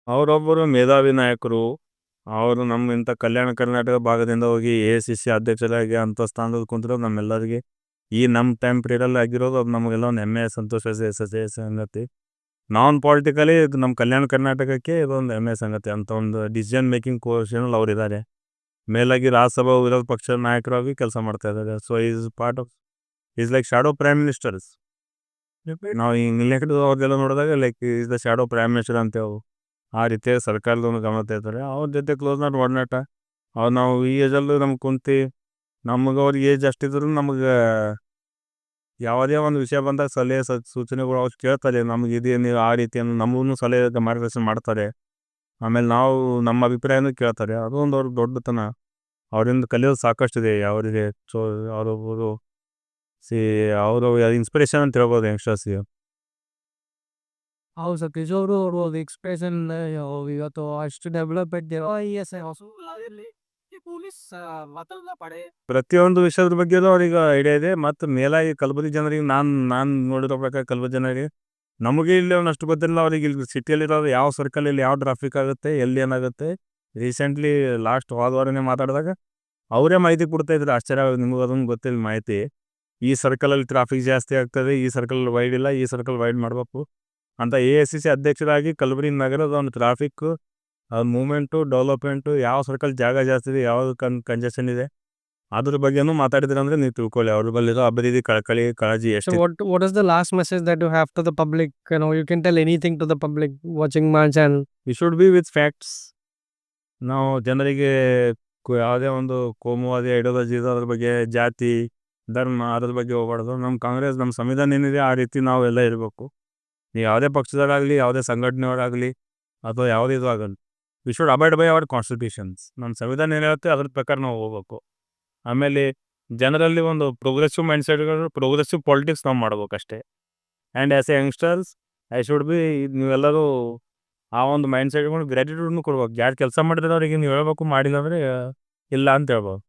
ಅವರೊಬ್ಬರು ಮೇಧಾವಿ ನಾಯಕರು. ಅವರು ನಮ್ಮ ಇಂಥ ಕಲ್ಯಾಣ ಕರ್ನಾಟಕ ಭಾಗದಿಂದ ಹೋಗಿ AICC ಅಧ್ಯಕ್ಷರಾಗಿ ಅಂಥ ಸ್ಥಾನದಲ್ಲಿ ಕುಂತಿರೋದು ನಮ್ಮೆಲ್ಲರಿಗೆ ಈ ನಮ್ಮ ಟೈಮ್ ಪೀರಿಯಡಲ್ಲಿ ಆಗಿರೋದು ಅದು ನಮಗೆಲ್ಲ ಒಂದು ಹೆಮ್ಮೆ ಸಂತೋಷ ಸಂಗತಿ. ನಾನ್ ಪಾಲಿಟಿಕಲಿ ನಮ್ಮ ಕಲ್ಯಾಣ ಕರ್ನಾಟಕಕ್ಕೆ ಇದೊಂದು ಹೆಮ್ಮೆ ಸಂಗತಿ. ಅಂತ ಒಂದು ಡಿಸಿಷನ್ ಮೇಕಿಂಗ್ ಪೊಸಿಷನಲ್ಲಿ ಅವ್ರು ಇದ್ದಾರೆ. ಮೇಲಾಗಿ ರಾಜ್ಯಸಭಾ ವಿರೋಧ ಪಕ್ಷದ ನಾಯಕರಾಗಿ ಕೆಲಸ ಮಾಡ್ತಾ ಇದ್ದಾರೆ. So is part of is like shadow prime ministers. ನಾವು ಇಂಗ್ಲೆಂಡ್ ಅವ್ರದ್ದೆಲ್ಲ ನೋಡಿದಾಗ like is the shadow prime minister ಅಂತೇವು. ಆ ರೀತಿಯಾಗಿ ಸರ್ಕಾರದವ್ರು ಗಮನ ತೆಗಿತಾರೆ. ಅವ್ರ ಜೊತೆ ಕ್ಲೋಸ್ ನಾಟ್ ಒಡನಾಟ. ಅವ್ರು ನಾವು ಈ ಏಜಲ್ಲೂ ನಮ್ಗೆ ಕುಂತು ನಮಗೆ ಅವ್ರಿಗೆ ಏಜ್ ಅಷ್ಟಿದ್ರು ನಮಗೆ ಯಾವುದೇ ಒಂದು ವಿಷಯ ಬಂದಾಗ ಸಲಹೆ ಸೂಚನೆಗಳು ಅವ್ರು ಕೇಳ್ತಾರೆ. ನಮಗೆ ಇದೇ ನೀವು ಆ ರೀತಿಯನ್ನು ನಮಗೂ ಸಲಹೆ ಮಾರ್ಗದರ್ಶನ ಮಾಡ್ತಾರೆ. ಆಮೇಲೆ ನಾವು ನಮ್ಮ ಅಭಿಪ್ರಾಯನೂ ಕೇಳ್ತಾರೆ. ಅದು ಒಂದು ಅವ್ರ ದೊಡ್ಡತನ. ಅವರಿಂದ ಕಲಿಯೋದು ಸಾಕಷ್ಟಿದೆ ಅವರಿಗೆ. ಸೊ ಅವರೊಬ್ಬರು ಅವರು ಇನ್ಸ್ಪಿರೇಷನ್ ಅಂತ ಹೇಳ್ಬೋದು ಯಂಗ್ಸ್ಟರ್ಸ್ಗೆ. ಹೌದು ಸತೀಶ್ ಅವರು ಎಕ್ಸ್ಪ್ರೆಷನ್ ಇವತ್ತು ಅಷ್ಟು ಡೆವಲಪ್ಮೆಂಟ್ ಪ್ರತಿಯೊಂದು ವಿಷಯದ ಬಗ್ಗೆನೂ ಅವ್ರಿಗೆ ಐಡಿಯಾ ಇದೆ. ಮತ್ತು ಮೇಲಾಗಿ ಕಲಬುರಗಿ ಜನರಿಗೆ ನಾನು ನೋಡಿರೋ ಪ್ರಕಾರ ಕಲಬುರಗಿ ಜನರಿಗೆ ನಮಗೆ ಇಲ್ಲಿ ಒಂದಷ್ಟು ಗೊತ್ತಿಲ್ಲ. ಅವ್ರಿಗೆ ಇಲ್ಲಿ ಸಿಟಿಯಲ್ಲಿರೋದು ಯಾವ ಸರ್ಕಲಲ್ಲಿ ಯಾವ ಟ್ರಾಫಿಕ್ ಆಗುತ್ತೆ, ಎಲ್ಲಿ ಏನಾಗುತ್ತೆ. ರೀಸೆಂಟ್ಲಿ ಲಾಸ್ಟ್ ವಾರನೇ ಮಾತಾಡಿದಾಗ ಅವರೇ ಮಾಹಿತಿ ಕೊಡ್ತಾಯಿದ್ರು. ಆಶ್ಚರ್ಯ ನಿಮಗೆ ಅದೊಂದು ಗೊತ್ತಿಲ್ಲ ಮಾಹಿತಿ. ಈ ಸರ್ಕಲಲ್ಲಿ ಟ್ರಾಫಿಕ್ ಜಾಸ್ತಿ ಆಗ್ತದೆ, ಈ ಸರ್ಕಲ್ ವೈಡ್ ಇಲ್ಲ, ಈ ಸರ್ಕಲ್ ವೈಡ್ ಮಾಡಬೇಕು ಅಂತ AICC ಅಧ್ಯಕ್ಷರಾಗಿ ಕಲಬುರಗಿ ನಗರದ ಒಂದು ಟ್ರಾಫಿಕ್ಕು ಮೂಮೆಂಟು ಡೆವಲಪ್ಮೆಂಟು ಯಾವ ಸರ್ಕಲ್ ಜಾಗ ಜಾಸ್ತಿ ಇದೆ, ಯಾವುದು ಕಂಜೆಷನ್ ಇದೆ ಅದ್ರ ಬಗ್ಗೆನೂ ಮಾತಾಡಿದ್ರೆ ಅಂದರೆ ನೀವು ತಿಳ್ಕೊಳ್ಳಿ ಅವ್ರ ಬಲ್ಲಿರೋ ಅಭಿವೃದ್ಧಿ ಕಳಕಳಿ ಕಾಳಜಿ So ಎಷ್ಟು. what is the last message that you have to the public? You can tell anything to the public watching my channel. We should be with facts. ನಾವು ಜನರಿಗೆ ಯಾವುದೇ ಒಂದು ಕೋಮುವಾದ ಐಡಿಯಾಲಜಿ ಅದ್ರ ಬಗ್ಗೆ ಜಾತಿ ಧರ್ಮ ಅದ್ರ ಬಗ್ಗೆ ಹೋಗ್ಬಾರ್ದು. ನಮ್ಮ ಕಾಂಗ್ರೆಸ್ ನಮ್ಮ ಸಂವಿಧಾನ ಏನಿದೆ ಆ ರೀತಿ ನಾವು ಎಲ್ಲ ಇರಬೇಕು. ನೀವು ಯಾವುದೇ ಪಕ್ಷದವರಾಗಲಿ, ಯಾವುದೇ ಸಂಘಟನೆಯವರಾಗಲಿ ಅಥವಾ ಯಾವುದೇ ಇದು ಆಗಲಿ, we should abide by our constitutions. ನಮ್ಮ ಸಂವಿಧಾನ ಏನು ಹೇಳುತ್ತೆ ಅದ್ರ ಪ್ರಕಾರ ನಾವು ಹೋಗ್ಬೇಕು. ಆಮೇಲೆ ಜನರಲ್ಲಿ ಒಂದು ಪ್ರೋಗ್ರೆಸಿವ್ ಮೈಂಡ್ಸೆಟ್ಗಳು, ಪ್ರೋಗ್ರೆಸಿವ್ ಪಾಲಿಟಿಕ್ಸ್ ನಾವು ಮಾಡ್ಬೇಕಷ್ಟೇ. And as a youngsters I should be ನೀವೆಲ್ಲರೂ ಆ ಒಂದು ಮೈಂಡ್ಸೆಟ್ಗಳು ಗ್ರ್ಯಾಟಿಟ್ಯೂಡ್ನು ಕೊಡ್ಬೇಕು. ಯಾರು ಕೆಲಸ ಮಾಡಿದ್ರೆ ಅವರಿಗೆ ನೀವು ಹೇಳ್ಬೇಕು, ಮಾಡಿಲ್ಲ ಅಂದರೆ ಇಲ್ಲ ಅಂತ ಹೇಳ್ಬೋದು.